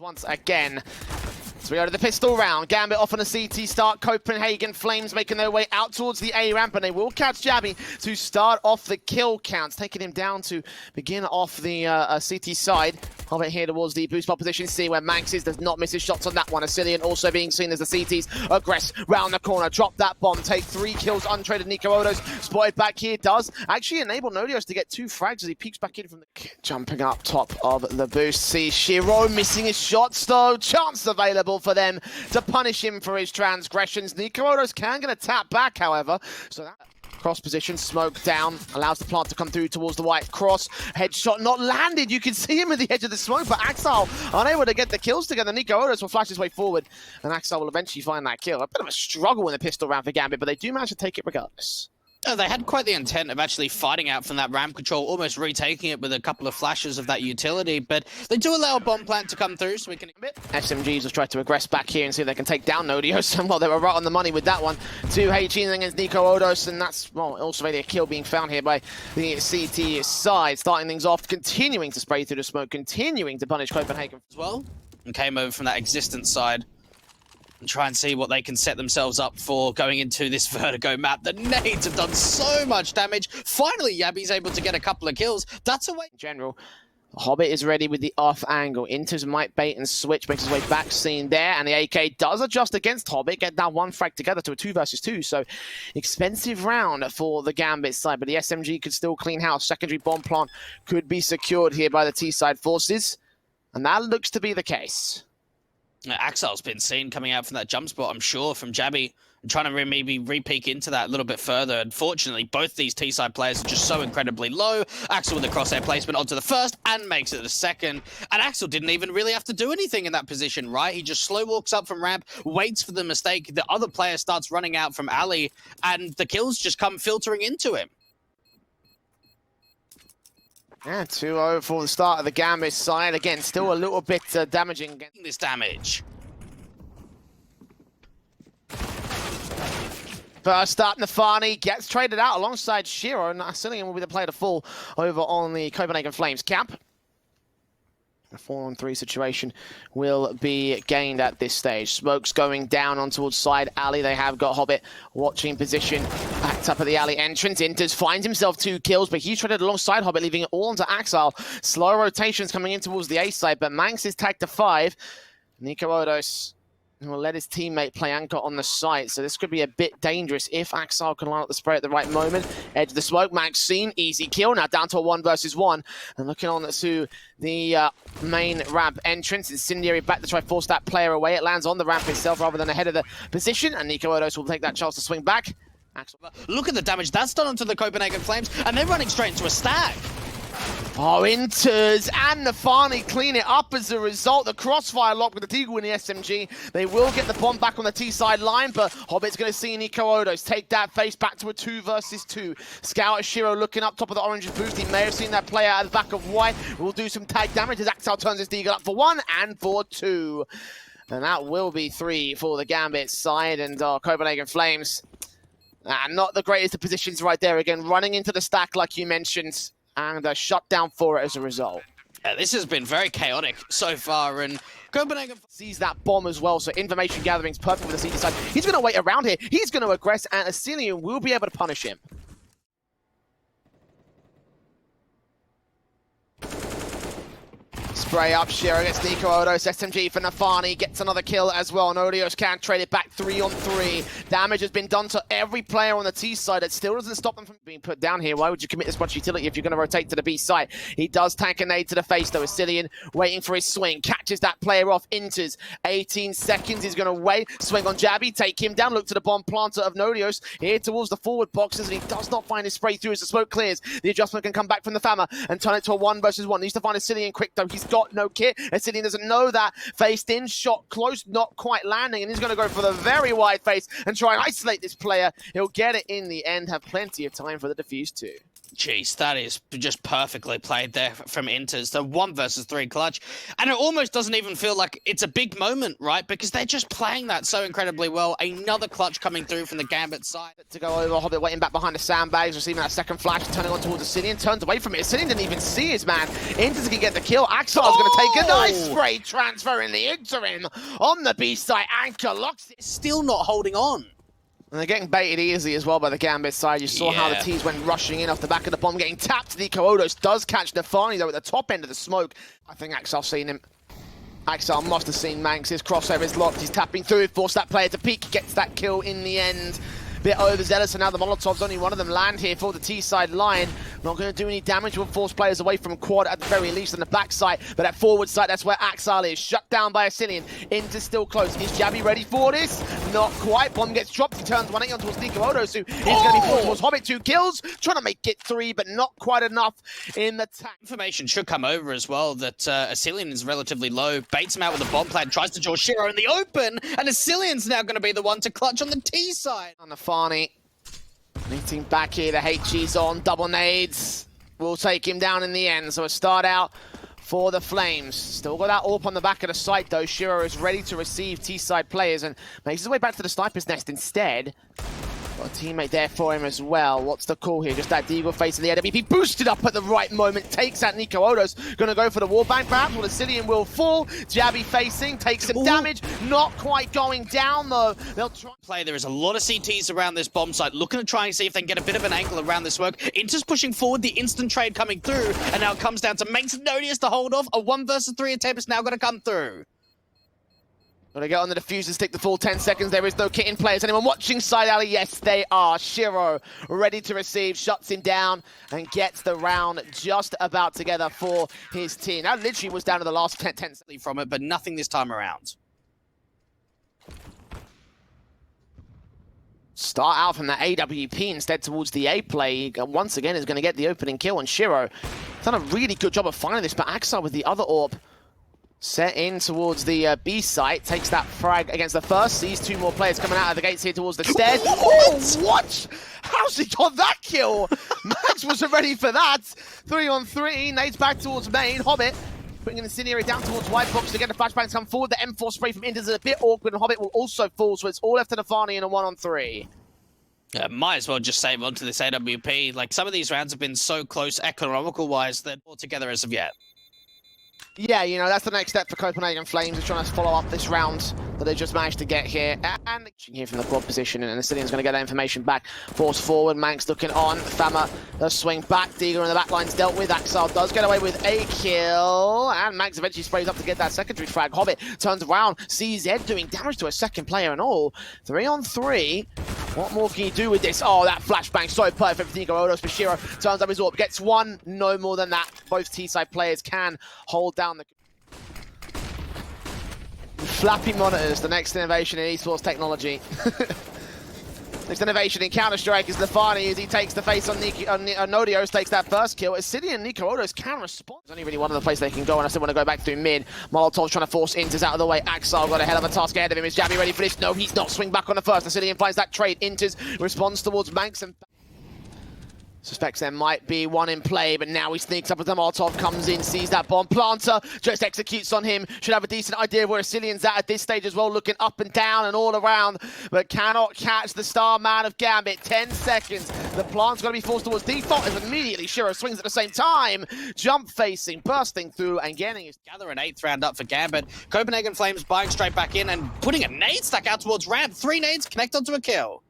once again. So we go to the pistol round. Gambit off on a CT start. Copenhagen Flames making their way out towards the A ramp, and they will catch jabbi to start off the kill counts, taking him down to begin off the CT side. Hobbit here towards the boost spot position C, where maNkz does not miss his shots on that one. AcilioN also being seen as the CTs aggress round the corner, drop that bomb, take 3 kills untraded. nicoodoz spotted back here, does actually enable Nodios to get 2 frags as he peeks back in from the jumping up top of the boost. See Shiro missing his shots though. Chance available for them to punish him for his transgressions. nicoodoz can get a tap back, however. So that cross position, smoke down, allows the plant to come through towards the white cross. Headshot not landed. You can see him at the edge of the smoke, but Axel unable to get the kills together. nicoodoz will flash his way forward, and Axel will eventually find that kill. A bit of a struggle in the pistol round for Gambit, but they do manage to take it regardless. Oh, they had quite the intent of actually fighting out from that ramp control, almost retaking it with a couple of flashes of that utility, but they do allow a bomb plant to come through, so we can... SMGs will try to aggress back here and see if they can take down Nodios, and well, they were right on the money with that one. 2 HE against nicoodoz, and that's, well, also a kill being found here by the CT side, starting things off, continuing to spray through the smoke, continuing to punish Copenhagen as well, and came over from that existence side. And try and see what they can set themselves up for going into this Vertigo map. The nades have done so much damage. Finally, jabbi's able to get a couple of kills. That's a way. In general, Hobbit is ready with the off angle. interz might bait and switch, makes his way back, seen there, and the AK does adjust against Hobbit, get that 1 frag together to a 2 versus 2, so expensive round for the Gambit side, but the SMG could still clean house. Secondary bomb plant could be secured here by the T-side forces, and that looks to be the case. Axel's been seen coming out from that jump spot, I'm sure, from jabbi, and trying to maybe re-peek into that a little bit further. Unfortunately, both these T-side players are just so incredibly low. Axel with the crosshair placement onto the first and makes it the second. And Axel didn't even really have to do anything in that position, right? He just slow walks up from ramp, waits for the mistake. The other player starts running out from alley, and the kills just come filtering into him. Yeah, 2-0 for the start of the Gambit side. Again, still a little bit damaging. This damage. First start, nafany gets traded out alongside Shiro, and AcilioN will be the player to fall over on the Copenhagen Flames camp. A 4-on-3 situation will be gained at this stage. Smoke's going down on towards side alley. They have got Hobbit watching position, backed up at the alley entrance. interz finds himself 2 kills, but he's traded alongside Hobbit, leaving it all onto Axel. Slow rotations coming in towards the A side, but maNkz is tagged to 5. nicoodoz will let his teammate play anchor on the site, so this could be a bit dangerous if Axel can line up the spray at the right moment. Edge of the smoke, maNkz seen, easy kill, now down to a 1 versus 1. And looking on to the main ramp entrance, Incendiary back to try to force that player away. It lands on the ramp itself rather than ahead of the position, and nicoodoz will take that chance to swing back. Axel. Look at the damage that's done onto the Copenhagen Flames, and they're running straight into a stack. Oh, interz and nafany clean it up as a result. The crossfire lock with the deagle in the SMG. They will get the bomb back on the T-side line, but Hobbit's going to see nicoodoz take that face back to a 2 versus 2. Scout Shiro looking up top of the orange's boost. He may have seen that player at the back of white. Will do some tag damage as Axel turns his deagle up for 1 and for 2. And that will be 3 for the Gambit side, and Copenhagen Flames. Not the greatest of positions right there. Again, running into the stack like you mentioned, and shut down for it as a result. Yeah, this has been very chaotic so far, and Copenhagen sees that bomb as well, so information gathering is perfect with the CT side. He's going to wait around here. He's going to aggress, and AcilioN will be able to punish him. Spray up, Shiro against nicoodoz. SMG for nafany, gets another kill as well. Nodios can trade it back 3-on-3. Damage has been done to every player on the T side. It still doesn't stop them from being put down here. Why would you commit this much utility if you're going to rotate to the B side? He does tank a nade to the face though. AcilioN waiting for his swing, catches that player off. interz 18 seconds. He's going to wait, swing on jabbi, take him down. Look to the bomb planter of Nodios here towards the forward boxes, and he does not find his spray through as the smoke clears. The adjustment can come back from the Fama and turn it to a 1 versus 1. Needs to find AcilioN quick though. He's got no kit. AcilioN doesn't know that. Faced in, shot close, not quite landing, and he's going to go for the very wide face and try and isolate this player. He'll get it in the end, have plenty of time for the defuse too. Jeez, that is just perfectly played there from interz. The 1 versus 3 clutch. And it almost doesn't even feel like it's a big moment, right? Because they're just playing that so incredibly well. Another clutch coming through from the Gambit side. To go over, Hobbit waiting back behind the sandbags, receiving that second flash, turning on towards AcilioN, turns away from it. AcilioN didn't even see his man. interz can get the kill. AcilioN's going to take a nice spray, transfer in the interim. On the B side, Anchor locks it. Still not holding on. And they're getting baited easily as well by the Gambit side. You saw how the Yeah. T's went rushing in off the back of the bomb, getting tapped. nicoodoz does catch nafany though at the top end of the smoke. I think AcilioN's seen him. AcilioN must have seen maNkz. His crossover is locked. He's tapping through, force that player to peek. Gets that kill in the end. Bit overzealous, and now the Molotovs, only one of them land here for the T-side line. Not going to do any damage. Will force players away from quad at the very least on the back side, but at forward side, that's where AcilioN is. Shut down by AcilioN. interz still close. Is jabbi ready for this? Not quite. Bomb gets dropped. He turns 180 on towards nicoodoz, who is going to be forced towards Hobbit. 2 kills. Trying to make it 3, but not quite enough in the tank. Information should come over as well that AcilioN is relatively low. Baits him out with a bomb plant, tries to draw Shiro in the open, and Acilion's now going to be the one to clutch on the T side. On nafany. Meeting back here, the HG's on, double nades. Will take him down in the end, so a start out for the Flames. Still got that AWP on the back of the site though. Shiro is ready to receive T-side players and makes his way back to the sniper's nest instead. Got a teammate there for him as well. What's the call here? Just that deagle face in the AWP. Boosted up at the right moment. Takes out nicoodoz. Gonna go for the wallbang perhaps. Well, AcilioN will fall. jabbi facing. Takes some damage. Not quite going down though. They'll try. There is a lot of CTs around this bomb site, looking to try and see if they can get a bit of an angle around this smoke. interz pushing forward, the instant trade coming through, and now it comes down to maNkz and Nodios to hold off. A 1 versus 3 attempt is now going to come through. Gonna get on the diffuser, stick the full 10 seconds. There is no kit in play. Is anyone watching side alley? Yes, they are. Shiro ready to receive, shuts him down, and gets the round just about together for his team. That literally was down to the last 10 seconds From it, but nothing this time around. Start out from the AWP instead towards the A play. Once again is going to get the opening kill on Shiro. Done a really good job of finding this, but AcilioN with the other AWP. Set in towards the B site, takes that frag against the first, sees 2 more players coming out of the gates here towards the stairs. Oh, what? How's he got that kill? maNkz wasn't ready for that. 3 on 3, nades back towards main. Hobbit putting an incendiary down towards white box to get the flashbangs come forward. The M4 spray from interz is a bit awkward, and Hobbit will also fall, so it's all left to nafany in a 1 on 3. Yeah, might as well just save onto this AWP. Like, some of these rounds have been so close economical-wise that all together as of yet. Yeah, you know, that's the next step for Copenhagen Flames. They're trying to follow up this round that they just managed to get here. And here from the quad position, and AcilioN's going to get that information back. Force forward, maNkz looking on. Fama does swing back. deagle in the back line's dealt with. AcilioN does get away with a kill. And maNkz eventually sprays up to get that secondary frag. Hobbit turns around. CZ doing damage to a second player and all. 3 on 3. What more can you do with this? Oh, that flashbang so perfect for nicoodoz. For Shiro turns up his AWP. Gets 1. No more than that. Both T-side players can hold down the... Flappy monitors, the next innovation in esports technology. Next innovation in Counter-Strike is nafany as he takes the face on Nodios, takes that first kill. AcilioN and nicoodoz can respond. There's only really one other place they can go, and I still want to go back through mid. Molotov's trying to force interz out of the way. AcilioN got a hell of a task ahead of him. Is jabbi ready for this? No, he's not. Swing back on the first. AcilioN finds that trade. interz responds towards maNkz and... Suspects there might be one in play, but now he sneaks up as the Molotov comes in, sees that bomb planter, just executes on him. Should have a decent idea of where AcilioN's at this stage as well, looking up and down and all around, but cannot catch the star man of Gambit. 10 seconds. The plant's going to be forced towards default as immediately Shiro swings at the same time. Jump facing, bursting through and getting his... Gather an 8th round up for Gambit. Copenhagen Flames buying straight back in and putting a nade stack out towards ramp. 3 nades connect onto a kill.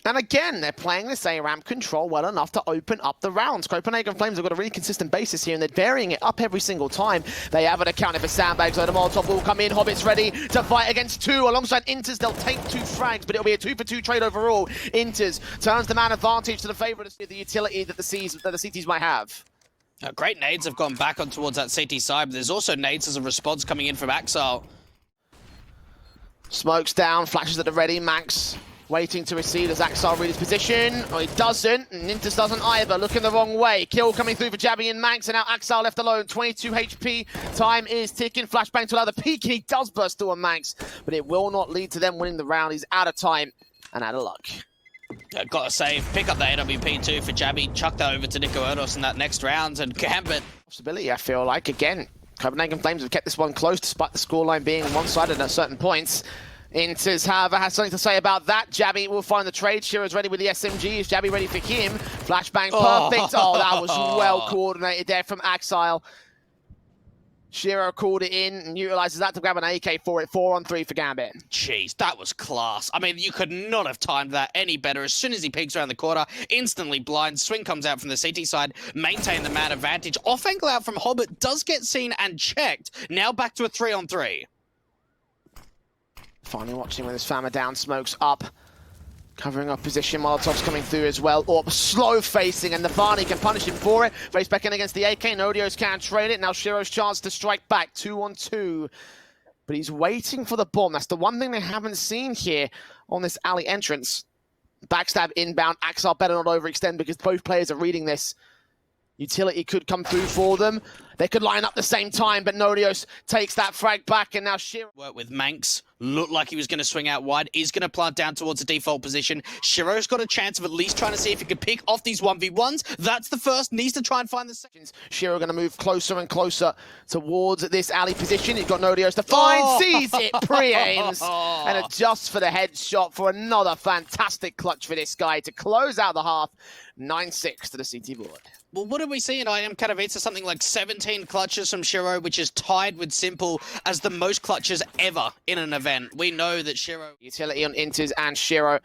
And again, they're playing this A-ramp control well enough to open up the rounds. Copenhagen Flames have got a really consistent basis here, and they're varying it up every single time. They have it accounted for sandbags, so the Molotov will come in. Hobbit's ready to fight against 2. Alongside interz, they'll take 2 frags, but it'll be a 2-for-2 trade overall. interz turns the man advantage to the favor of the utility that the CTs might have. Great nades have gone back on towards that CT side, but there's also nades as a response coming in from AcilioN. Smokes down, flashes at the ready. maNkz waiting to receive as AcilioN read his position. Oh, he doesn't, and interz doesn't either. Looking the wrong way. Kill coming through for jabbi and maNkz, and now AcilioN left alone. 22 HP. Time is ticking. Flashbang to allow the peek. He does burst through on maNkz, but it will not lead to them winning the round. He's out of time and out of luck. Gotta save. Pick up the AWP too for jabbi. Chuck that over to nicoodoz in that next round. And Gambit. Possibility, I feel like. Again, Copenhagen Flames have kept this one close despite the scoreline being one-sided at certain points. interz, however, has something to say about that. Jabbi will find the trade. Shiro's ready with the SMG. Is Jabbi ready for him? Flashbang, perfect. Oh, that was well coordinated there from Acil. Shiro called it in and utilizes that to grab an AK for it. 4-on-3 for Gambit. Jeez, that was class. I mean, you could not have timed that any better. As soon as he peeks around the corner, instantly blind. Swing comes out from the CT side. Maintain the man advantage. Off angle out from Hobbit. Does get seen and checked. Now back to a 3-on-3. Finally watching when this Fama down, smokes up. Covering up position, Molotov's coming through as well. Orb slow facing, and nafany can punish him for it. Face back in against the AK, Nodios can't trade it. Now Shiro's chance to strike back, 2-on-2. But he's waiting for the bomb. That's the one thing they haven't seen here on this alley entrance. Backstab inbound, Acil better not overextend because both players are reading this. Utility could come through for them. They could line up the same time, but Nodios takes that frag back, and now Shiro... Work with maNkz. Looked like he was going to swing out wide. Is going to plant down towards the default position. Shiro's got a chance of at least trying to see if he can pick off these 1v1s. That's the first. Needs to try and find the second. Shiro going to move closer and closer towards this alley position. He's got Nodios to find. Sees it, pre-aims, and adjusts for the headshot for another fantastic clutch for this guy to close out the half. 9-6 to the CT board. Well, what did we see in IM Katowice? Something like 17 clutches from Shiro, which is tied with Simple as the most clutches ever in an event. We know that Shiro... Utility on interz and Shiro.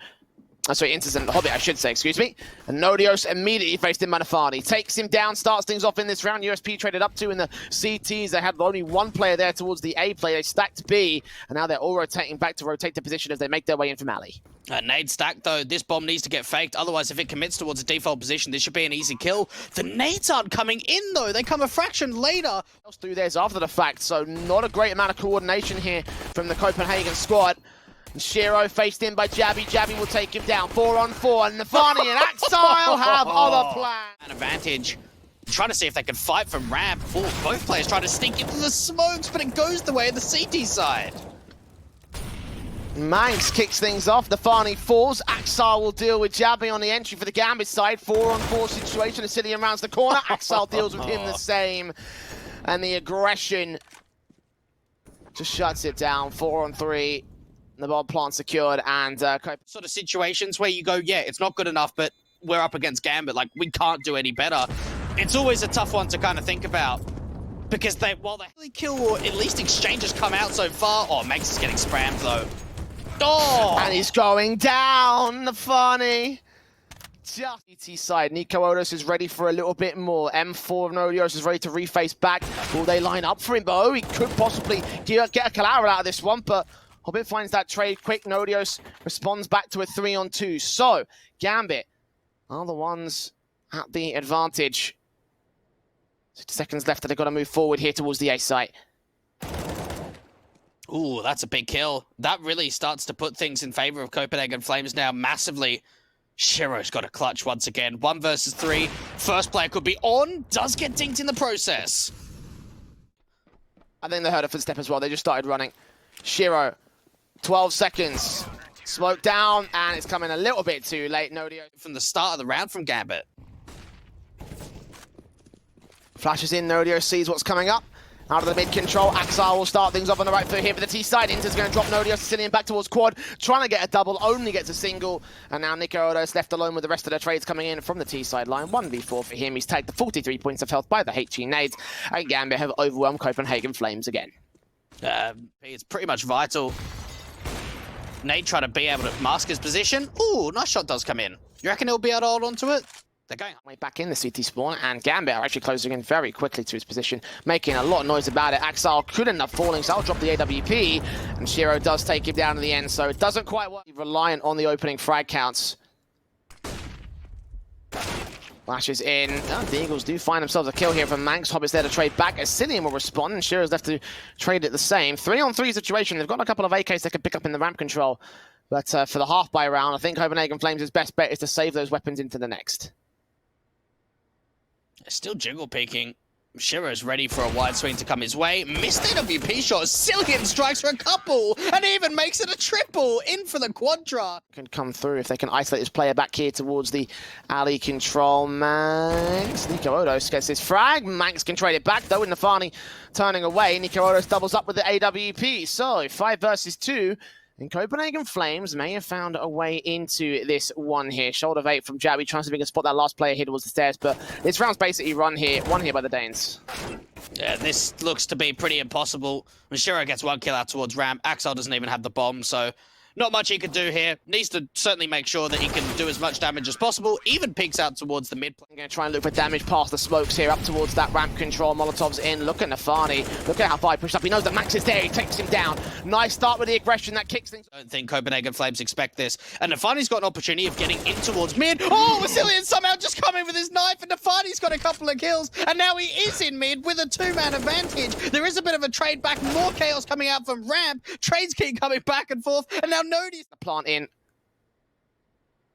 Sorry, interz and Hobbit, I should say, excuse me. And Nodios immediately faced in nafany. Takes him down, starts things off in this round. USP traded up to in the CTs. They had only one player there towards the A play. They stacked B, and now they're all rotating back to rotate the position as they make their way in from alley. Nade stack, though. This bomb needs to get faked. Otherwise, if it commits towards a default position, this should be an easy kill. The nades aren't coming in, though. They come a fraction later. Through theirs after the fact, so not a great amount of coordination here from the Copenhagen squad. And Shiro faced in by jabbi. Jabbi will take him down. 4-on-4. And nafany and Acil have other plans. An advantage. Trying to see if they can fight from ramp. Both players trying to sneak into the smokes, but it goes the way of the CT side. maNkz kicks things off. nafany falls. Acil will deal with jabbi on the entry for the Gambit side. 4-on-4 situation. AcilioN rounds the corner. Acil deals with him the same. And the aggression just shuts it down. 4-on-3. The bomb plant secured, and sort of situations where you go, yeah, it's not good enough, but we're up against Gambit. Like, we can't do any better. It's always a tough one to kind of think about. Because while they really kill, or at least exchanges come out so far. Oh, maNkz is getting spammed, though. Oh! And he's going down, nafany. Just ET side, nicoodoz is ready for a little bit more. M4 of Nodios is ready to reface back. Will they line up for him? Oh, he could possibly get a collateral out of this one, but Hobbit finds that trade quick. Nodios responds back to a 3-on-2. So, Gambit are the ones at the advantage. 6 seconds left, and they've got to move forward here towards the A site. Ooh, that's a big kill. That really starts to put things in favor of Copenhagen Flames now massively. Shiro's got a clutch once again. 1 versus 3. First player could be on. Does get dinked in the process. I think they heard a footstep as well. They just started running. Shiro. 12 seconds. Smoke down, and it's coming a little bit too late. Nodios from the start of the round from Gambit. Flashes in, Nodios sees what's coming up. Out of the mid control, Acil will start things off on the right foot here for the T side. interz going to drop Nodios, AcilioN back towards quad, trying to get a double, only gets a single. And now nicoodoz left alone with the rest of the trades coming in from the T side line. 1v4 for him. He's tagged the 43 points of health by the HE nades. And Gambit have overwhelmed Copenhagen Flames again. It's pretty much vital. Nate trying to be able to mask his position. Ooh, nice shot does come in. You reckon he'll be able to hold on to it? They're going way back in the CT spawn, and Gambit are actually closing in very quickly to his position, making a lot of noise about it. Acil couldn't end up falling, so I'll drop the AWP, and Shiro does take him down in the end, so it doesn't quite work. Reliant on the opening frag counts. Flashes in. The Eagles do find themselves a kill here from maNkz. Hobbit's there to trade back. AcilioN will respond, and Shiro's left to trade it the same. 3-on-3 situation. They've got a couple of AKs they can pick up in the ramp control. But for the half-by round, I think Copenhagen Flames' best bet is to save those weapons into the next. They're still jiggle peeking. Shiro's ready for a wide swing to come his way. Missed AWP shot. AcilioN strikes for a couple and even makes it a triple. In for the quadra. Can come through if they can isolate this player back here towards the alley control. maNkz. nicoodoz gets his frag. maNkz can trade it back though with nafany turning away. nicoodoz doubles up with the AWP. So 5 versus 2. And Copenhagen Flames may have found a way into this one here. Shoulder bait from jabbi, trying to see if he can spot that last player here towards the stairs. But this round's basically won here by the Danes. Yeah, this looks to be pretty impossible. Shiro gets 1 kill out towards ramp. Axel doesn't even have the bomb, so not much he can do here. Needs to certainly make sure that he can do as much damage as possible. Even peeks out towards the mid. I'm going to try and look for damage past the smokes here, up towards that ramp control. Molotov's in. Look at nafany. Look at how far he pushed up. He knows that maNkz is there. He takes him down. Nice start with the aggression that kicks things. I don't think Copenhagen Flames expect this. And nafany's got an opportunity of getting in towards mid. Oh, AcilioN somehow just come in with his knife, and nafany's got a couple of kills. And now he is in mid with a 2-man advantage. There is a bit of a trade back. More chaos coming out from ramp. Trades keep coming back and forth. And now Nodios. The plant in.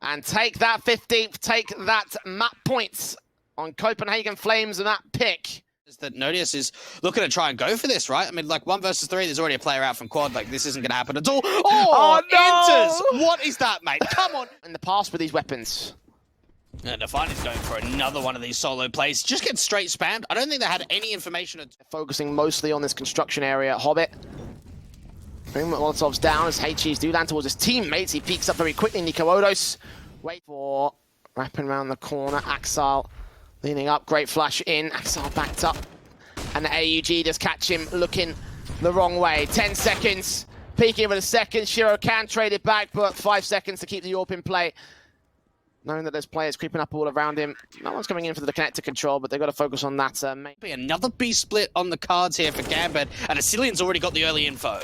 And take that 15th. Take that map points on Copenhagen Flames and that pick. Is that Nodios is looking to try and go for this, right? I mean, like 1 versus 3, there's already a player out from quad. Like, this isn't going to happen at all. Oh, no! interz! What is that, mate? Come on! In the past with these weapons. And nafany's going for another one of these solo plays. Just get straight spammed. I don't think they had any information. Focusing mostly on this construction area. Hobbit. Bring Molotov's down as HGs do land towards his teammates. He peeks up very quickly. nicoodoz. Wait for wrapping around the corner. Axel leaning up. Great flash in. Axel backed up. And the AUG just catch him looking the wrong way. 10 seconds. Peeking with a second. Shiro can trade it back, but 5 seconds to keep the AWP in play. Knowing that there's players creeping up all around him. No one's coming in for the connector control, but they've got to focus on that. Maybe another B split on the cards here for Gambit. And Acilion's already got the early info.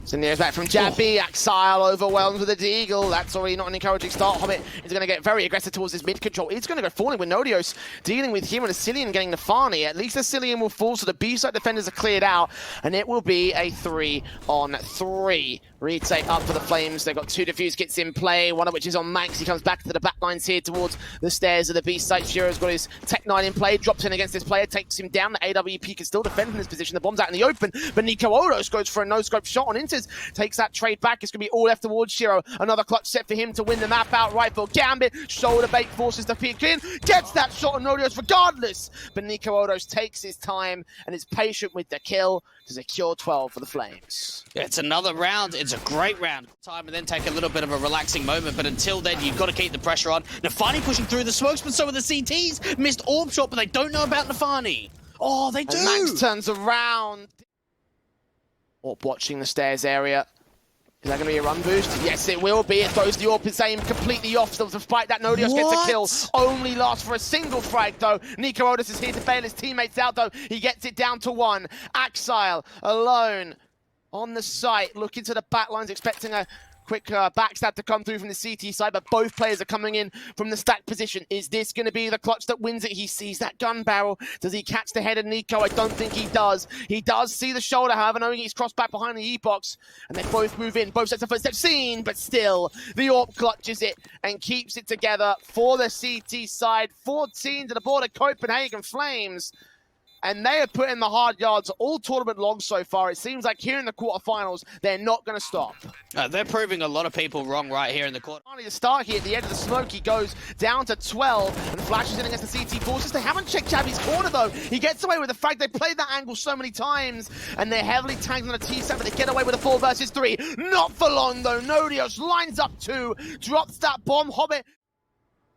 Vincere back from jabbi. Axile overwhelmed with a deagle. That's already not an encouraging start. Hobbit is going to get very aggressive towards his mid control. He's going to go falling with Nodios dealing with him and AcilioN getting nafany. At least AcilioN will fall, so the B-side defenders are cleared out, and it will be a 3-on-3. Retake up for the Flames. They've got 2 defuse kits in play, one of which is on maNkz. He comes back to the back lines here towards the stairs of the B-site. Shiro's got his Tech 9 in play, drops in against this player, takes him down. The AWP can still defend in this position. The bomb's out in the open, but nicoodoz goes for a no-scope shot on interz. Takes that trade back. It's going to be all left towards Shiro. Another clutch set for him to win the map outright for Gambit. Shoulder bait forces the peek in. Gets that shot on Nodios regardless, but nicoodoz takes his time and is patient with the kill to secure 12 for the Flames. Yeah, it's another round. It's a great round. Time and then take a little bit of a relaxing moment, but until then, you've got to keep the pressure on. nafany pushing through the smokes, but so are the CTs. Missed AWP shot, but they don't know about nafany. Oh, they do. And maNkz turns around. AWP watching the stairs area. Is that going to be a run boost? Yes, it will be. It throws the AWP aim completely off. So despite that, Nodios gets a kill. Only lasts for a single frag, though. nicoodoz is here to bail his teammates out, though. He gets it down to 1. Axile alone on the site, looking to the back lines, expecting a quick backstab to come through from the CT side, but both players are coming in from the stack position. Is this going to be the clutch that wins it? He sees that gun barrel. Does he catch the head of niko? I don't think he does. He does see the shoulder, however, knowing he's crossed back behind the E-box, and they both move in. Both sets of footsteps seen, but still, the AWP clutches it and keeps it together for the CT side. 14 to the board of Copenhagen Flames. And they have put in the hard yards all tournament long so far. It seems like here in the quarterfinals, they're not going to stop. They're proving a lot of people wrong right here in the quarter. Finally, to start here at the edge of the smoke, he goes down to 12 and flashes in against the CT forces. They haven't checked jabbi's corner, though. He gets away with the fact they played that angle so many times, and they're heavily tagged on a T-set, but they get away with a 4 versus 3. Not for long, though. Nodios lines up 2, drops that bomb. Hobbit.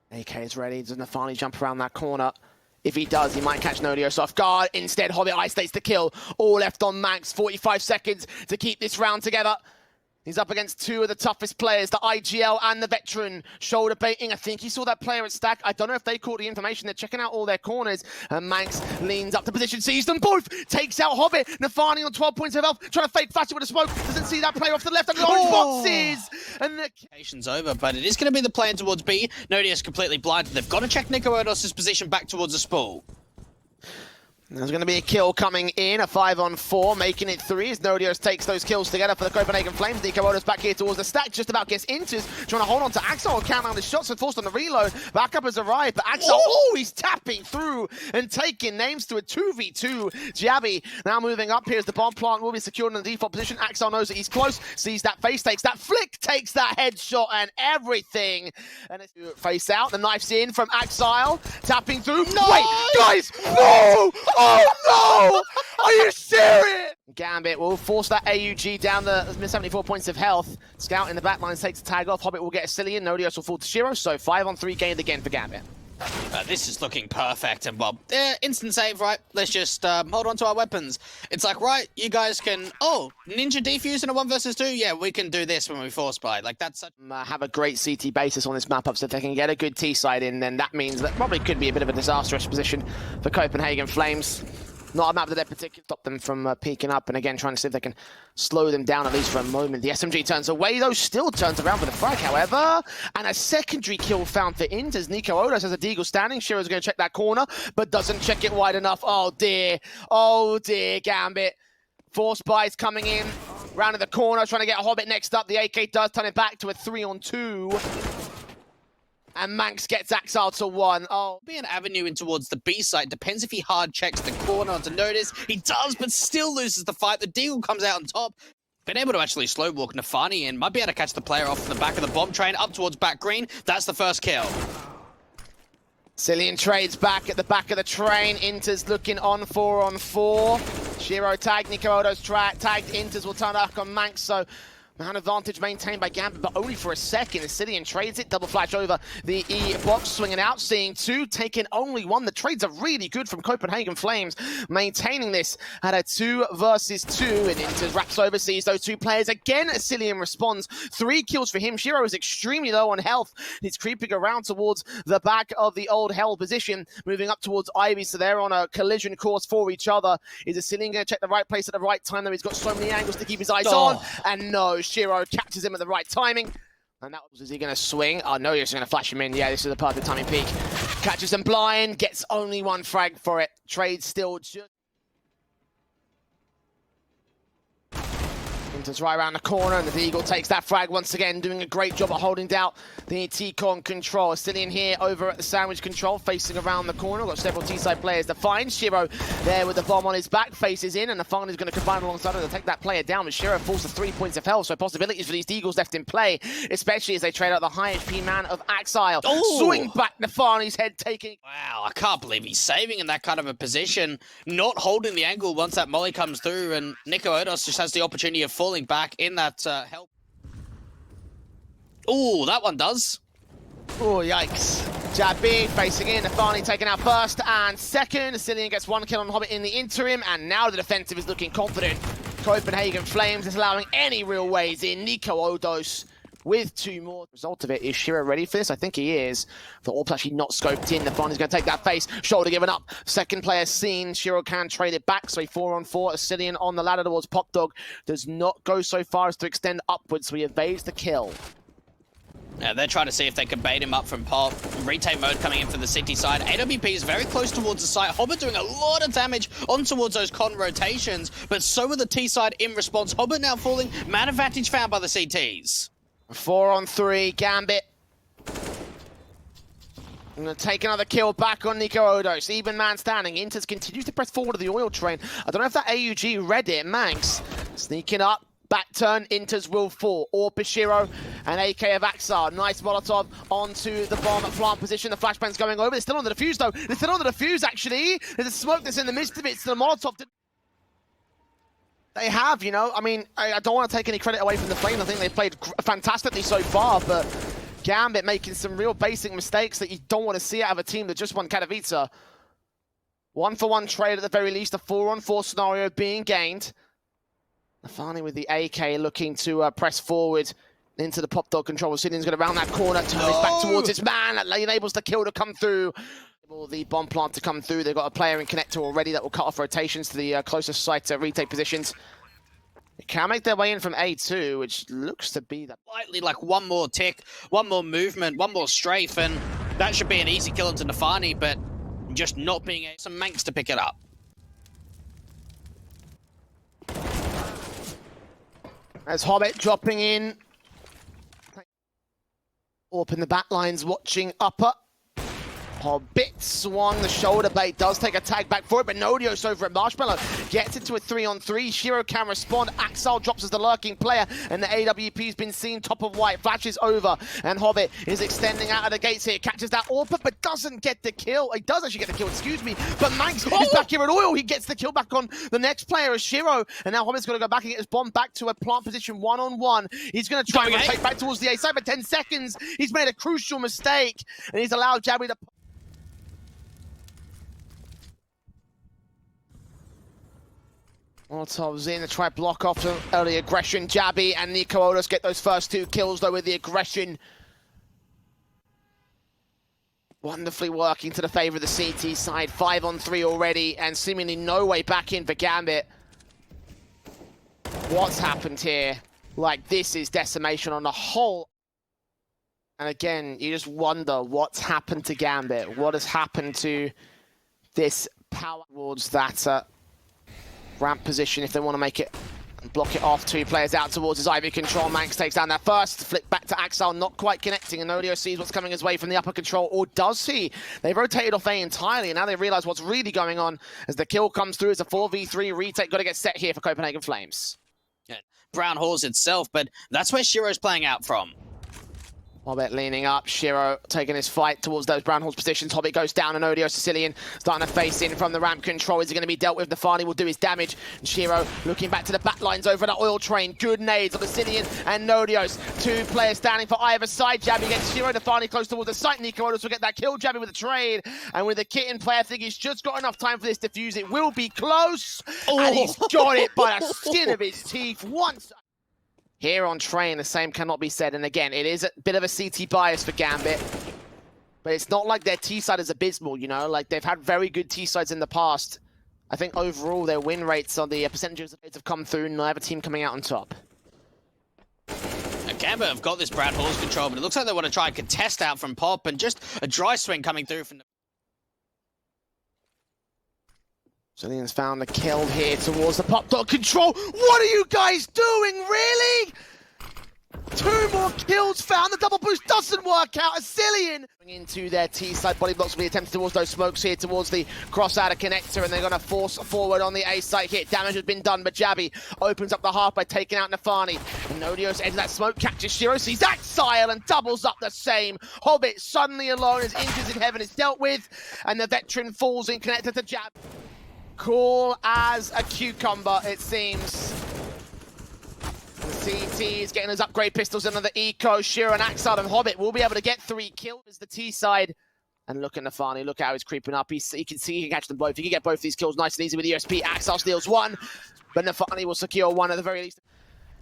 AK is ready. Does nafany jump around that corner? If he does, he might catch Nodios off guard. Instead, Hobbit isolates the kill. All left on maNkz. 45 seconds to keep this round together. He's up against 2 of the toughest players, the IGL and the veteran. Shoulder baiting. I think he saw that player at stack. I don't know if they caught the information. They're checking out all their corners. And maNkz leans up to position, sees them both. Takes out Hobbit. nafany on 12 points of health. Trying to fake flash it with a smoke. Doesn't see that player off to the left. And the orange boxes. And the occasion's over, but it is going to be the plan towards B. Nodios completely blinded. They've got to check nikoodoz's position back towards the spool. There's going to be a kill coming in, a 5-on-4, making it 3 as Nodios takes those kills together for the Copenhagen Flames. nicoodoz back here towards the stack, just about gets interz, trying to hold on to Axel, count down the shots and forced on the reload. Backup has arrived, but Axel, he's tapping through and taking names to a 2v2. Jabbi now moving up here as the bomb plant will be secured in the default position. Axel knows that he's close, sees that face, takes that flick, takes that headshot and everything. And it's face out, the knife's in from Axel, tapping through. No! Wait, guys, no! Oh no! Are you serious? Gambit will force that AUG down the 74 points of health. Scout in the back lines takes the tag off. Hobbit will get AcilioN. Nodios will fall to Shiro. So 5-on-3 gained again for Gambit. This is looking perfect, and well, instant save, right? Let's just hold on to our weapons. It's like, right, you guys can, ninja defuse in a 1 versus 2? Yeah, we can do this when we force buy. Like, that's such... have a great CT basis on this map up, so if they can get a good T side in, then that means that probably could be a bit of a disastrous position for Copenhagen Flames. Not a map that they're particularly stop them from peeking up, and again, trying to see if they can slow them down at least for a moment. The SMG turns away, though, still turns around for the frag, however, and a secondary kill found for interz. nicoodoz has a deagle standing. Shiro's going to check that corner, but doesn't check it wide enough. Oh, dear. Oh, dear, Gambit. Force buys coming in, round in the corner, trying to get a Hobbit next up. The AK does turn it back to a 3-on-2. And maNkz gets Axel to 1. Oh, be an avenue in towards the B site. Depends if he hard checks the corner to notice. He does, but still loses the fight. The deagle comes out on top. Been able to actually slow walk nafany and might be able to catch the player off the back of the bomb train up towards back green. That's the first kill. AcilioN trades back at the back of the train. interz looking on 4-on-4. Shiro tagged, nicoodoz tagged. interz will turn back on maNkz, so man advantage maintained by Gambit, but only for a second. AcilioN trades it, double flash over the E box, swinging out, seeing 2, taking only 1. The trades are really good from Copenhagen Flames, maintaining this at a 2 versus 2, and interz wraps over, sees those 2 players. Again, AcilioN responds, 3 kills for him. Shiro is extremely low on health. He's creeping around towards the back of the old hell position, moving up towards Ivy, so they're on a collision course for each other. Is AcilioN going to check the right place at the right time, though? He's got so many angles to keep his eyes on, and no, Shiro catches him at the right timing. And that was, is he going to swing? Oh, no, he's going to flash him in. Yeah, this is a perfect timing peek. Catches him blind, gets only 1 frag for it. Trade still just... interz right around the corner, and the deagle takes that frag once again, doing a great job at holding down the T-con control. AcilioN here over at the sandwich control, facing around the corner. Got several T-side players to find. Shiro there with the bomb on his back, faces in, and nafany is going to combine alongside him to take that player down. But Shiro falls to 3 points of health, so possibilities for these deagles left in play, especially as they trade out the high HP man of Axel. Swing back nafany's head, taking... Wow, I can't believe he's saving in that kind of a position, not holding the angle once that molly comes through, and nicoodoz just has the opportunity of falling back in that help. Oh, that one does. Oh, yikes. Jabbi facing in, nafany taking out first and second. AcilioN gets 1 kill on Hobbit in the interim, and now the defensive is looking confident. Copenhagen Flames is allowing any real ways in. nicoodoz with 2 more. Result of it, is Shiro ready for this? I think he is. The orb's actually not scoped in. nafany's going to take that face. Shoulder given up. Second player seen. Shiro can trade it back. So a 4-on-4. AcilioN on the ladder towards Popdog. Does not go so far as to extend upwards, so he evades the kill. Yeah, they're trying to see if they can bait him up from pop. Retake mode coming in from the city side. AWP is very close towards the site. Hobbit doing a lot of damage on towards those con rotations, but so are the T side in response. Hobbit now falling. Man advantage found by the CTs. 4-on-3, Gambit. I'm going to take another kill back on nicoodoz. Even man standing. interz continues to press forward to the oil train. I don't know if that AUG read it. maNkz sneaking up. Back turn, interz will fall. Orp Shiro and AK of Axel. Nice Molotov onto the bomb at plant position. The flashbang's going over. It's still on the defuse, though. It's still on the defuse, actually. There's a smoke that's in the midst of it. It's the Molotov. They have, you know. I mean, I don't want to take any credit away from the Flames. I think they've played fantastically so far, but Gambit making some real basic mistakes that you don't want to see out of a team that just won Katowice. 1-for-1 trade at the very least. A 4-on-4 scenario being gained. nafany with the AK looking to press forward into the pop dog control. AcilioN's going to round that corner, turn his back towards his man. That enables the kill to come through. The bomb plant to come through. They've got a player in connector already that will cut off rotations to the closest site retake positions. They can make their way in from A2, which looks to be that. Slightly like 1 more tick, 1 more movement, 1 more strafe, and that should be an easy kill into nafany, but just not being some maNkz to pick it up. As Hobbit dropping in. Up in the back lines, watching upper. Hobbit swung the shoulder blade, does take a tag back for it, but Nodios over at Marshmallow gets into a 3-on-3. Shiro can respond. Axel drops as the lurking player, and the AWP's been seen top of white. Flashes over, and Hobbit is extending out of the gates here. Catches that AWP, but doesn't get the kill. He does actually get the kill, excuse me, but maNkz is back here at oil. He gets the kill back on the next player as Shiro, and now Hobbit's going to go back and get his bomb back to a plant position 1-on-1. He's going to try and rotate back towards the A side, but 10 seconds. He's made a crucial mistake, and he's allowed jabbi to... Molotov's in to try block off some early aggression. Jabbi and nicoodoz get those first 2 kills though with the aggression. Wonderfully working to the favor of the CT side. 5-on-3 already and seemingly no way back in for Gambit. What's happened here? Like, this is decimation on the whole. And again, you just wonder what's happened to Gambit. What has happened to this power towards that ramp position if they want to make it and block it off. 2 players out towards his Ivy control. maNkz takes down that first. Flick back to Axel, not quite connecting, and Nodios sees what's coming his way from the upper control, or does he? They've rotated off A entirely, and now they realize what's really going on as the kill comes through as a 4v3 retake. Got to get set here for Copenhagen Flames. Yeah. Brown Halls itself, but that's where Shiro's playing out from. Hobbit leaning up, Shiro taking his fight towards those Brown Halls positions. Hobbit goes down, and Nodios, AcilioN starting to face in from the ramp control. Is he going to be dealt with? nafany will do his damage. And Shiro looking back to the back lines over the oil train. Good nades of AcilioN and Nodios. 2 players standing for either side. Jabbi against Shiro. nafany close towards the site. nicoodoz will get that kill. Jabbi with a trade. And with the kit in play, I think he's just got enough time for this defuse. It will be close. And he's got it by the skin of his teeth once. Here on train, the same cannot be said. And again, it is a bit of a CT bias for Gambit. But it's not like their T-side is abysmal, you know? Like, they've had very good T-sides in the past. I think overall, their win rates on the percentages have come through, and neither team coming out on top. Gambit have got this Brad Halls control, but it looks like they want to try and contest out from Pop, and just a dry swing coming through from the... AcilioN's found a kill here towards the pop dot control. What are you guys doing, really? 2 more kills found. The double boost doesn't work out. AcilioN into their T-side. Body blocks will be attempted towards those smokes here, towards the cross-outer connector, and they're going to force forward on the A-site hit. Damage has been done, but Jabbi opens up the half by taking out nafany. And Nodios enters that smoke, catches Shiro, sees Axile, and doubles up the same. Hobbit suddenly alone as Inches in Heaven is dealt with, and the veteran falls in connected to Jabbi. Cool as a cucumber, it seems. The CT is getting his upgrade pistols, another eco. Shiro and Axel and Hobbit will be able to get 3 kills as the T side. And look at nafany, look how he's creeping up. You can see he can catch them both. He can get both these kills nice and easy with the USP. Axel steals 1, but nafany will secure 1 at the very least.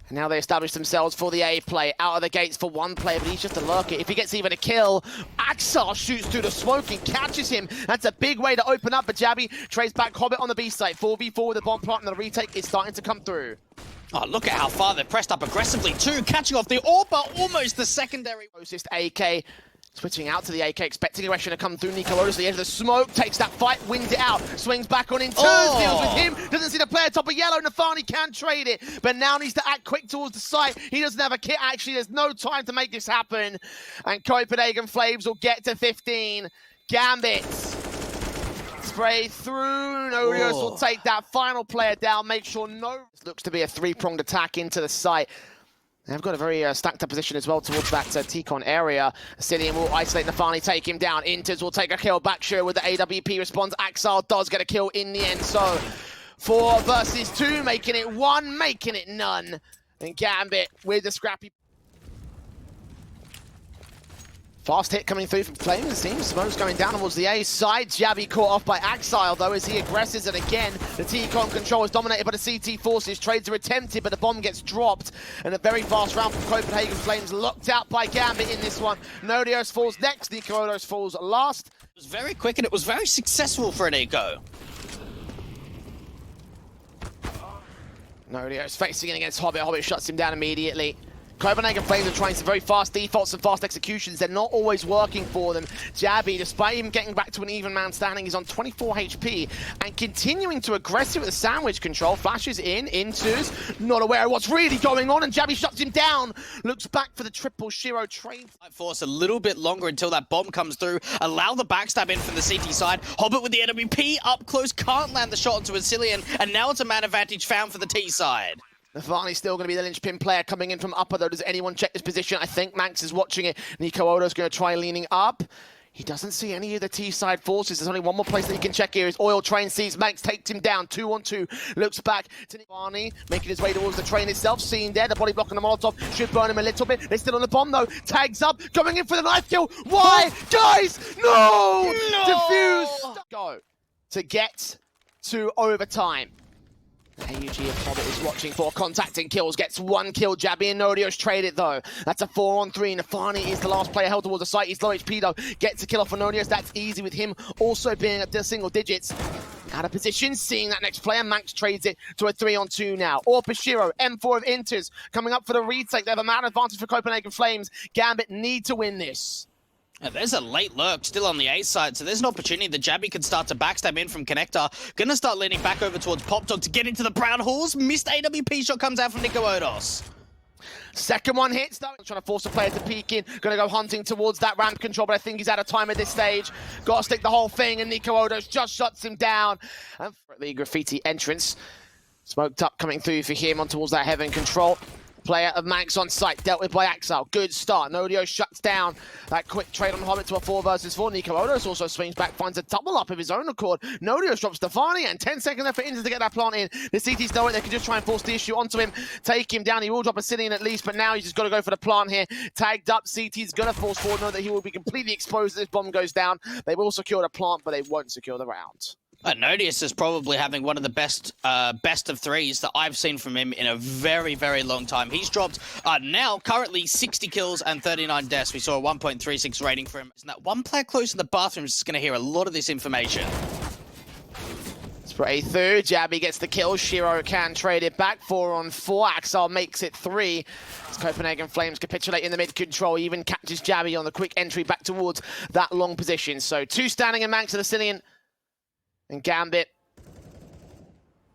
And now they establish themselves for the A play. Out of the gates for 1 player, but he's just a lurker. If he gets even a kill, Axel shoots through the smoke and catches him. That's a big way to open up, but Jabbi trades back Hobbit on the B site. 4v4 with the bomb plant, and the retake is starting to come through. Oh, look at how far they've pressed up aggressively too, catching off the AWP, almost the secondary. Closest AK. Switching out to the AK, expecting aggression to come through. nicoodoz, the edge of the smoke, takes that fight, wins it out, swings back on interz, deals with him, doesn't see the player top of yellow. nafany can trade it, but now needs to act quick towards the site. He doesn't have a kit, actually, there's no time to make this happen. And Copenhagen Flames will get to 15. Gambit spray through. Nodios will take that final player down, make sure this looks to be a 3-pronged attack into the site. They've got a very stacked up position as well towards that T-con area. AcilioN will isolate nafany, take him down. interz will take a kill back. Sure with the AWP response. Axel does get a kill in the end. So 4 versus 2, making it 1, making it none. And Gambit with the scrappy. Fast hit coming through from Flames, it seems. Smoke's going down towards the A side. Jabbi caught off by Axile, though, as he aggresses. And again, the T-con control is dominated by the CT forces. Trades are attempted, but the bomb gets dropped. And a very fast round from Copenhagen Flames, locked out by Gambit in this one. Nodios falls next, nicoodoz falls last. It was very quick, and it was very successful for an eco. Nodios facing in against Hobbit. Hobbit shuts him down immediately. Copenhagen Flames are trying some very fast defaults and fast executions. They're not always working for them. jabbi, despite him getting back to an even man standing, is on 24 HP and continuing to aggressive with the sandwich control. Flashes in, interz, not aware of what's really going on, and jabbi shuts him down. Looks back for the triple. Shiro trade. Force a little bit longer until that bomb comes through. Allow the backstab in from the CT side. Hobbit with the AWP up close, can't land the shot onto AcilioN, and now it's a man advantage found for the T side. nafany's still going to be the linchpin player coming in from upper, though. Does anyone check his position? I think maNkz is watching it. nicoodoz going to try leaning up. He doesn't see any of the T-side forces. There's only one more place that he can check here. Is Oil Train sees maNkz, takes him down. 2-on-2. Looks back to nafany, making his way towards the train itself. Seen there, the body block on the Molotov should burn him a little bit. They're still on the bomb, though. Tags up, going in for the knife kill. Why? Guys, no! Defuse. Go to get to overtime. AUG of Hobbit is watching for contacting kills, gets one kill. jabbi and Nodios trade it though. That's a 4-on-3. nafany is the last player held towards the site. He's low HP though. Gets a kill off of Nodios. That's easy with him also being at the single digits. Out of position, seeing that next player. maNkz trades it to a 3-on-2 now. Shiro, M4 of interz coming up for the retake. They have a man advantage for Copenhagen Flames. Gambit need to win this. There's a late lurk still on the A side, so there's an opportunity that jabbi could start to backstab in from connector. Gonna start leaning back over towards popdog to get into the Brown Halls. Missed AWP shot comes out from nicoodoz. Second one hits though. Trying to force the player to peek in. Gonna go hunting towards that ramp control, but I think he's out of time at this stage. Gotta stick the whole thing, and nicoodoz just shuts him down. And for the graffiti entrance, smoked up coming through for him on towards that heaven control. Player of maNkz on site, dealt with by Axel. Good start. Nodios shuts down that quick trade on Hobbit to a 4 versus 4. nicoodoz also swings back, finds a double up of his own accord. Nodios drops nafany, and 10 seconds left for interz to get that plant in. The CTs know it. They can just try and force the issue onto him, take him down. He will drop AcilioN at least, but now he's just got to go for the plant here. Tagged up, CT's going to force forward, know that he will be completely exposed as this bomb goes down. They will secure the plant, but they won't secure the round. Nodios is probably having one of the best of threes that I've seen from him in a very, very long time. He's dropped now currently 60 kills and 39 deaths. We saw a 1.36 rating for him. And that one player close in the bathroom is going to hear a lot of this information. Spray through, jabbi gets the kill. Shiro can trade it back. 4-on-4. Axel makes it 3. As Copenhagen Flames capitulate in the mid control. He even catches jabbi on the quick entry back towards that long position. So 2 standing in maNkz and AcilioN. And Gambit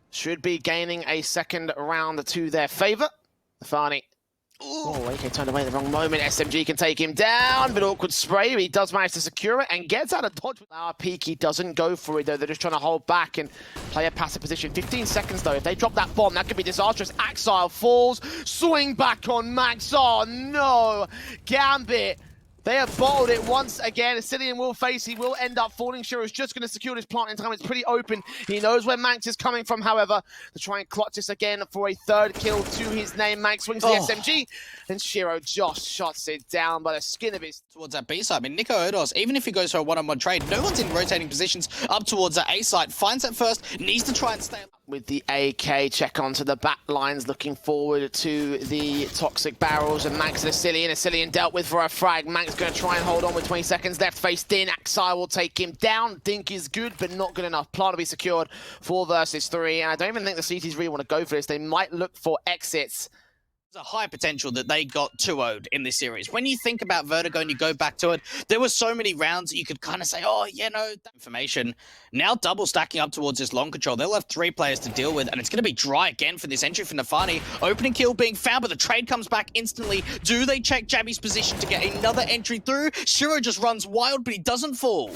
should be gaining a second round to their favor. nafany. Oh, AK turned away at the wrong moment. SMG can take him down. Bit awkward spray. He does manage to secure it and gets out of dodge. Our peak, he doesn't go for it though. They're just trying to hold back and play a passive position. 15 seconds though. If they drop that bomb, that could be disastrous. Axile falls. Swing back on maNkz. Oh no. Gambit. They have bottled it once again. AcilioN will face, he will end up falling. Shiro's just going to secure this plant in time. It's pretty open. He knows where maNkz is coming from, however, to try and clutch this again for a 3rd kill to his name. maNkz swings the SMG, and Shiro just shuts it down by the skin of his... Towards that B side. I mean, nicoodoz, even if he goes for a one-on-one trade, no one's in rotating positions up towards that A side. Finds that first, needs to try and stay... With the AK, check onto the back lines, looking forward to the toxic barrels, and maNkz and AcilioN. AcilioN dealt with for a frag. maNkz going to try and hold on with 20 seconds left. Faced in, Axile will take him down. Dink is good, but not good enough. Plant to be secured. 4 versus 3, and I don't even think the CTs really want to go for this. They might look for exits. There's a high potential that they got 2-0'd in this series. When you think about Vertigo and you go back to it, there were so many rounds that you could kind of say, oh, yeah, no, that information. Now double stacking up towards this long control. They'll have 3 players to deal with, and it's going to be dry again for this entry for nafany. Opening kill being found, but the trade comes back instantly. Do they check jabbi's position to get another entry through? Shiro just runs wild, but he doesn't fall.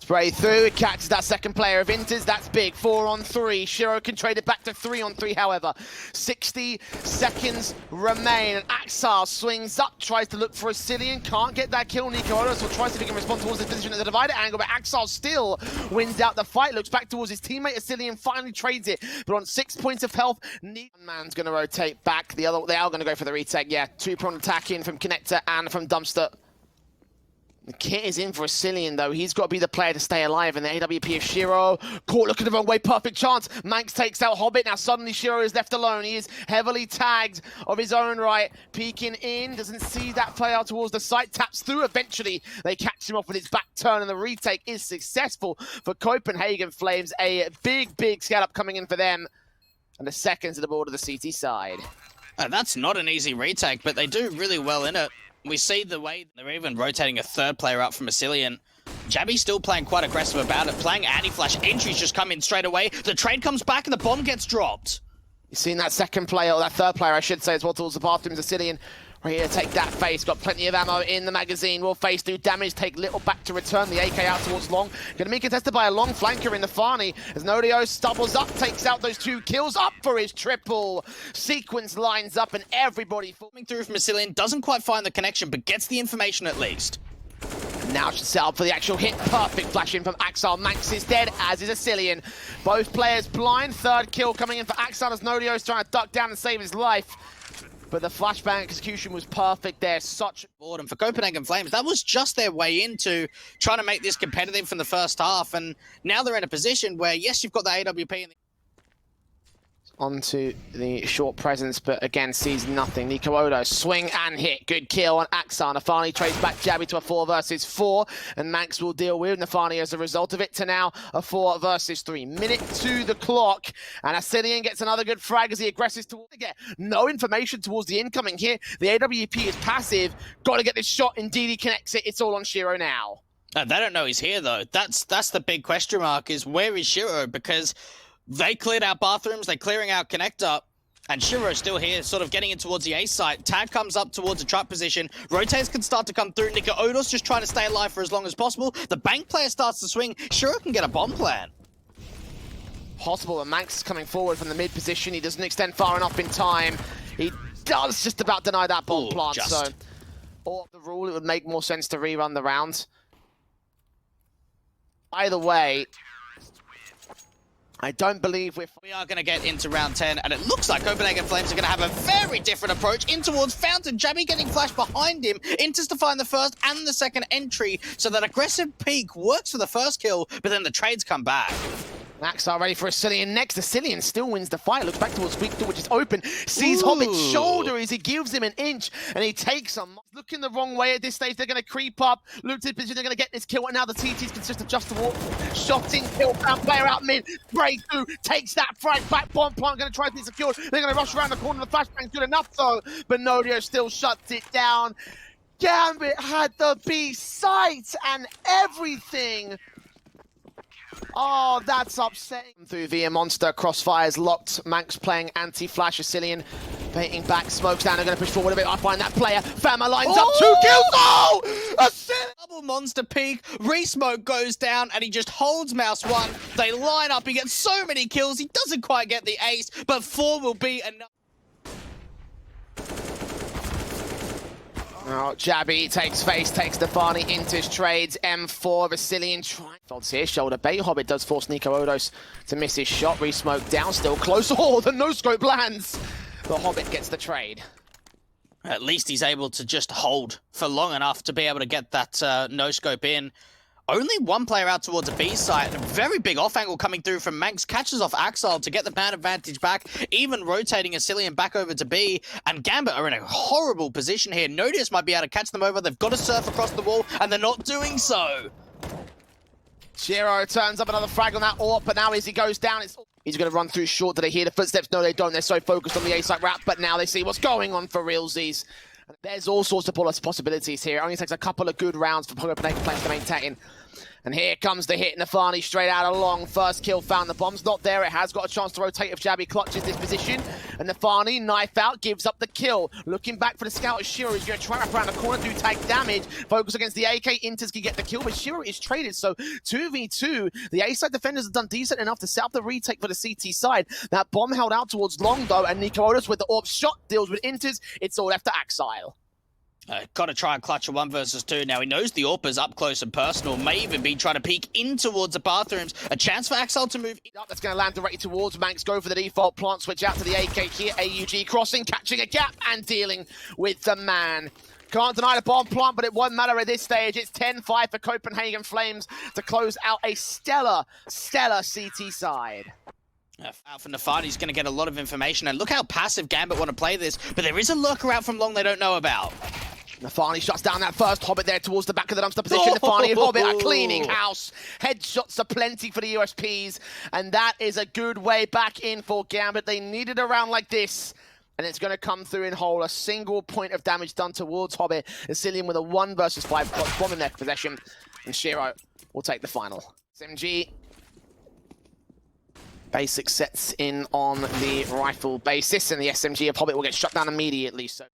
Spray through, it catches that second player of interz. That's big. 4-on-3. Shiro can trade it back to 3-on-3, however. 60 seconds remain. And Axel swings up, tries to look for AcilioN. Can't get that kill. nicoodoz will try to see if he can respond towards this position at the divider angle, but Axel still wins out the fight. Looks back towards his teammate. AcilioN finally trades it, but on 6 points of health. One man's going to rotate back. They are going to go for the retake. Yeah, 2-pronged attack in from connector and from dumpster. The kit is in for AcilioN, though. He's got to be the player to stay alive. And the AWP of Shiro. Caught looking the wrong way. Perfect chance. maNkz takes out Hobbit. Now suddenly Shiro is left alone. He is heavily tagged of his own right. Peeking in. Doesn't see that play out towards the site. Taps through eventually. They catch him off with his back turn. And the retake is successful for Copenhagen Flames. A big, big scale up coming in for them. And the seconds to the board of the CT side. That's not an easy retake, but they do really well in it. We see the way they're even rotating a third player up from AcilioN. Jabbi's still playing quite aggressive about it, playing anti-flash. Entries just come in straight away. The trade comes back and the bomb gets dropped. You've seen that second player, or that third player, I should say, as well, towards the bathrooms. AcilioN right here, take that face. Got plenty of ammo in the magazine. Will face do damage, take little back to return. The AK out towards long. Going to be contested by a long flanker in nafany as Nodios doubles up, takes out those 2 kills, up for his triple. Sequence lines up and everybody Coming through from AcilioN, doesn't quite find the connection, but gets the information at least. Now should set up for the actual hit. Perfect flash in from Axile. maNkz is dead, as is AcilioN. Both players blind. Third kill coming in for Axile as Nodios trying to duck down and save his life. But the flashbang execution was perfect there. Such boredom for Copenhagen Flames. That was just their way into trying to make this competitive from the first half. And now they're in a position where, yes, you've got the AWP and onto the short presence, but again sees nothing. nicoodoz swing and hit. Good kill on Axile. nafany trades back jabbi to a 4 versus 4, and maNkz will deal with nafany as a result of it to now a 4 versus 3. Minute to the clock, and AcilioN gets another good frag as he aggresses towards again. No information towards the incoming here. The AWP is passive. Got to get this shot. Indeed, he connects it. It's all on Shiro now. they don't know he's here though. That's the big question mark, is where is Shiro? Because they cleared out bathrooms, they're clearing out connector, and Shiro's still here, sort of getting in towards the A site. Tag comes up towards a trap position. Rotates can start to come through. nicoodoz just trying to stay alive for as long as possible. The bank player starts to swing. Shiro can get a bomb plan. Possible, and maNkz is coming forward from the mid position. He doesn't extend far enough in time. He does just about deny that bomb plant, so... Or the rule, it would make more sense to rerun the round. Either way... I don't believe we are going to get into round 10, and it looks like Copenhagen Flames are going to have a very different approach in towards Fountain. Jabbi getting flashed behind him. interz to find the first and the second entry, so that aggressive peek works for the first kill, but then the trades come back. Axile ready for AcilioN next. AcilioN still wins the fight. Looks back towards weak door, which is open. Sees Hobbit's shoulder as he gives him an inch, and he takes him. Looking the wrong way at this stage. They're going to creep up. Look to the position. They're going to get this kill. And now the TTs consist of just a walk. Shotting kill. Found player out mid. Breakthrough. Takes that frag back. Bomb plant going to try to be secured. They're going to rush around the corner. The flashbang's good enough though. But Nodios still shuts it down. Gambit had the B sight and everything. Oh, that's upsetting. Through via monster, crossfires locked. maNkz playing anti-flash. AcilioN baiting back, smokes down. They're going to push forward a bit. I find that player. Fama lines up. 2 kills. Oh! AcilioN! Double monster peek. Re-smoke goes down, and he just holds mouse 1. They line up. He gets so many kills. He doesn't quite get the ace, but 4 will be enough. Oh, jabbi takes face, takes nafany, interz trades, M4 of AcilioN trying. Folds here, shoulder bait. Hobbit does force nicoodoz to miss his shot. Re-smoke down, still close. Oh, the no-scope lands. The Hobbit gets the trade. At least he's able to just hold for long enough to be able to get that no-scope in. Only 1 player out towards a B site. A very big off angle coming through from maNkz. Catches off Axile to get the man advantage back. Even rotating AcilioN back over to B. And Gambit are in a horrible position here. Nodios might be able to catch them over. They've got to surf across the wall, and they're not doing so. Shiro turns up another frag on that AWP, but now as he goes down, he's going to run through short. Do they hear the footsteps? No, they don't. They're so focused on the A-site wrap, but now they see what's going on for realsies. There's all sorts of possibilities here. It only takes a couple of good rounds for Copenhagen Flames to maintain. And here comes the hit. nafany straight out along. First kill found. The bomb's not there. It has got a chance to rotate if jabbi clutches this position. And nafany, knife out, gives up the kill. Looking back for the scout as Shiro is going to try to wrap around the corner, do tag damage. Focus against the AK. interz can get the kill, but Shiro is traded. So 2v2. The A-side defenders have done decent enough to set up the retake for the CT side. That bomb held out towards long though, and nicoodoz with the AWP shot deals with interz. It's all left to Axile. Got to try and clutch a 1 versus 2. Now he knows the AWP is up close and personal. May even be trying to peek in towards the bathrooms. A chance for Axile to move. That's going to land directly towards maNkz. Go for the default plant. Switch out to the AK here. AUG crossing, catching a gap and dealing with the man. Can't deny the bomb plant, but it won't matter at this stage. It's 10-5 for Copenhagen Flames to close out a stellar CT side. Out for nafany's going to get a lot of information. And look how passive Gambit want to play this. But there is a lurker out from long they don't know about. nafany shuts down that first Hobbit there towards the back of the dumpster position. nafany and Hobbit are cleaning house. Headshots are plenty for the USPs, and that is a good way back in for Gambit. They needed a round like this, and it's going to come through in whole. A single point of damage done towards Hobbit. AcilioN with a 1 versus 5 bomb in their possession, and Shiro will take the final. CSGO basic sets in on the rifle basis, and the SMG of Hobbit will get shut down immediately. So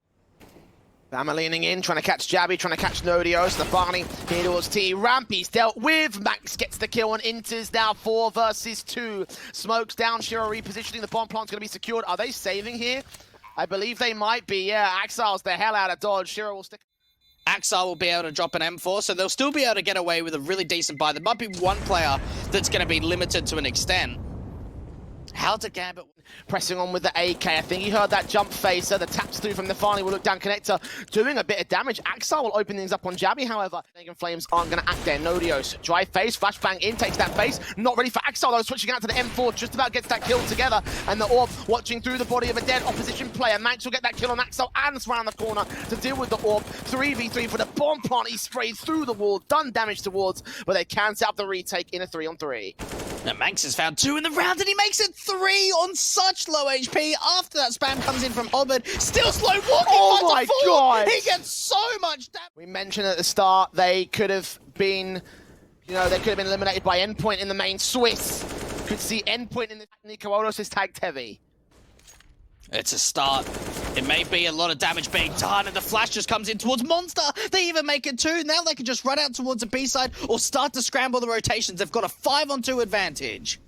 Bama leaning in, trying to catch Jabbi, trying to catch Nodios. nafany here towards T. Rampy's dealt with. maNkz gets the kill on interz, now 4 versus 2. Smokes down, Shiro repositioning. The bomb plant's going to be secured. Are they saving here? I believe they might be, yeah. Axile's the hell out of dodge. Shiro will stick. Axile will be able to drop an M4, so they'll still be able to get away with a really decent buy. There might be one player that's going to be limited to an extent. How to Gambit pressing on with the AK. I think he heard that jump phaser. The taps through from nafany will look down connector, doing a bit of damage. Axile will open things up on Jabbi, however. Copenhagen Flames aren't going to act there. Nodios, drive face, flashbang in, takes that face. Not ready for Axile though, switching out to the M4, just about gets that kill together. And the orb watching through the body of a dead opposition player. maNkz will get that kill on Axile and around the corner to deal with the orb. 3v3 for the bomb plant. He sprayed through the wall, done damage towards, but they can set up the retake in a 3-on-3. Now maNkz has found 2 in the round, and he makes it 3 on such low HP. After that spam comes in from Hobbit, still slow walking. Oh my god! He gets so much damage. We mentioned at the start they could have been, they could have been eliminated by Endpoint in the main Swiss. Could see Endpoint in the nicoodoz is tagged heavy. It's a start. It may be a lot of damage being done, and the flash just comes in towards Monster. They even make it 2. Now they can just run out towards the B side or start to scramble the rotations. They've got a 5-on-2 advantage.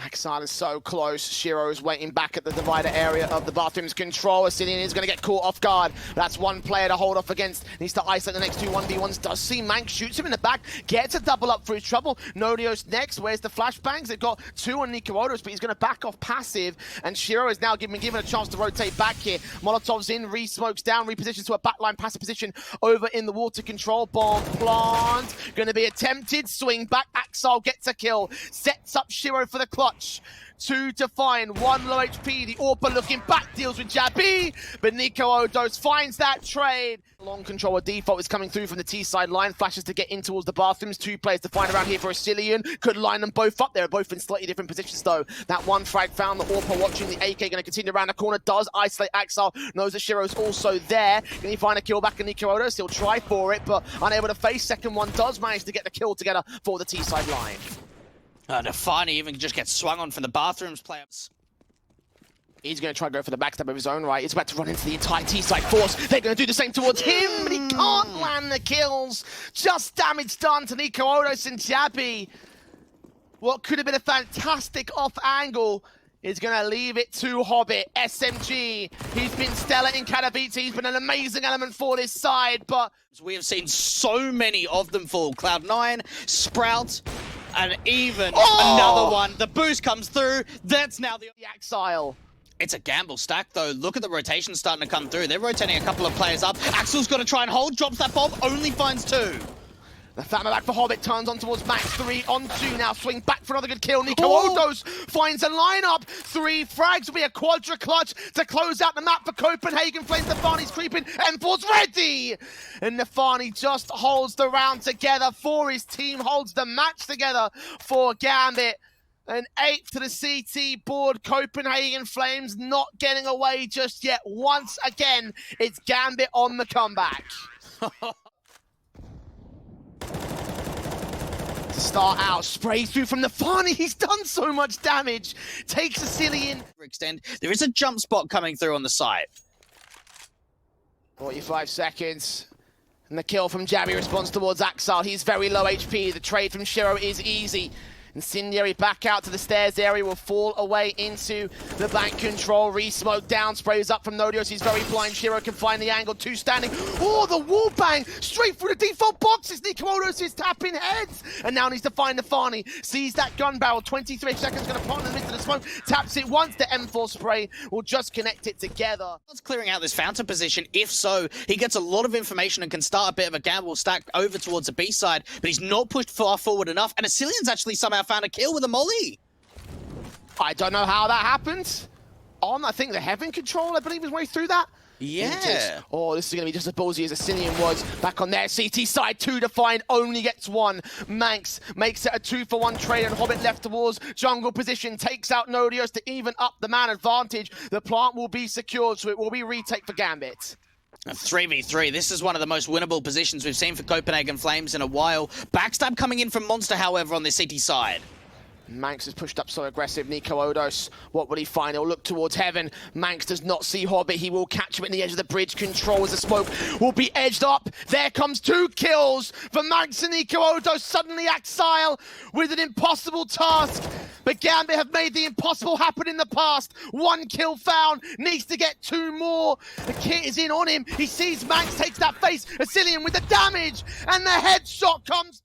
Axile is so close. Shiro's waiting back at the divider area of the bathroom's control. AcilioN is going to get caught off guard. That's one player to hold off against. Needs to isolate the next 2 1v1s. Does see maNkz, shoots him in the back, gets a double up for his trouble. Nodios next. Where's the flashbangs? They've got 2 on nicoodoz, but he's going to back off passive. And Shiro is now given a chance to rotate back here. Molotov's in, re-smokes down, repositions to a backline passive position over in the water control. Bomb plant. Going to be attempted. Swing back. Axile gets a kill. Sets up Shiro for the clutch. 2 to find, 1 low HP. The Orpa looking back, deals with Jabbi, but nicoodoz finds that trade. Long control of default is coming through from the T side line. Flashes to get in towards the bathrooms. 2 players to find around here for AcilioN. Could line them both up. They're both in slightly different positions though. That one frag found. The Orpa watching the AK. Going to continue around the corner. Does isolate Axile. Knows that Shiro's also there. Can he find a kill back in nicoodoz? He'll try for it, but unable to face. Second one does manage to get the kill together for the T side line. nafany even just gets swung on from the bathrooms players. He's going to try to go for the backstab of his own right. He's about to run into the entire T-side force. They're going to do the same towards him, but he can't land the kills. Just damage done to nicoodoz and Jabbi. What could have been a fantastic off angle is going to leave it to Hobbit. SMG, he's been stellar in Katowice. He's been an amazing element for this side, but we have seen so many of them fall. Cloud9, Sprout, and even another one. The boost comes through. That's now the Axile. It's a gamble stack, though. Look at the rotation starting to come through. They're rotating a couple of players up. Axile's got to try and hold. Drops that bomb. Only finds 2. The Fama back for Hobbit, turns on towards maNkz, 3 on 2 now, swing back for another good kill. nicoodoz finds a lineup, 3 frags will be a quadra clutch to close out the map for Copenhagen Flames. nafany's creeping, M4's ready! And nafany just holds the round together for his team, holds the match together for Gambit. An 8th to the CT board. Copenhagen Flames not getting away just yet. Once again, it's Gambit on the comeback. Start out, sprays through from nafany. He's done so much damage. Takes AcilioN. Extend. There is a jump spot coming through on the site. 45 seconds. And the kill from Jabbi responds towards Axile. He's very low HP. The trade from Shiro is easy. Incendiary back out to the stairs area, will fall away into the bank control. Re-smoke down, sprays up from Nodios. He's very blind. Shiro can find the angle. 2 standing. Oh, the wall bang straight through the default boxes. nicoodoz is tapping heads and now needs to find nafany. Sees that gun barrel. 23 seconds, going to plant in the midst of the smoke. Taps it once. The M4 spray will just connect it together. It's clearing out this fountain position. If so, he gets a lot of information and can start a bit of a gamble stack over towards the B side, but he's not pushed far forward enough. And Acilion's actually somehow found a kill with a molly. I don't know how that happened. on, I think, the Heaven control, I believe, his way through that. Yeah. Oh, this is going to be just as ballsy as AcilioN was back on their CT side. 2 to find, only gets 1. maNkz makes it a 2-for-1 trade, and Hobbit left towards jungle position, takes out Nodios to even up the man advantage. The plant will be secured, so it will be retake for Gambit. 3v3. This is one of the most winnable positions we've seen for Copenhagen Flames in a while. Backstab coming in from Monster, however, on the CT side. maNkz has pushed up so aggressive. nicoodoz, what will he find? He'll look towards Heaven. maNkz does not see Hobbit. He will catch him at the edge of the bridge. Controls the smoke. Will be edged up. There comes 2 kills for maNkz and nicoodoz. Suddenly Axile with an impossible task. But Gambit have made the impossible happen in the past. 1 kill found. Needs to get 2 more. The kit is in on him. He sees maNkz takes that face. AcilioN with the damage. And the headshot comes.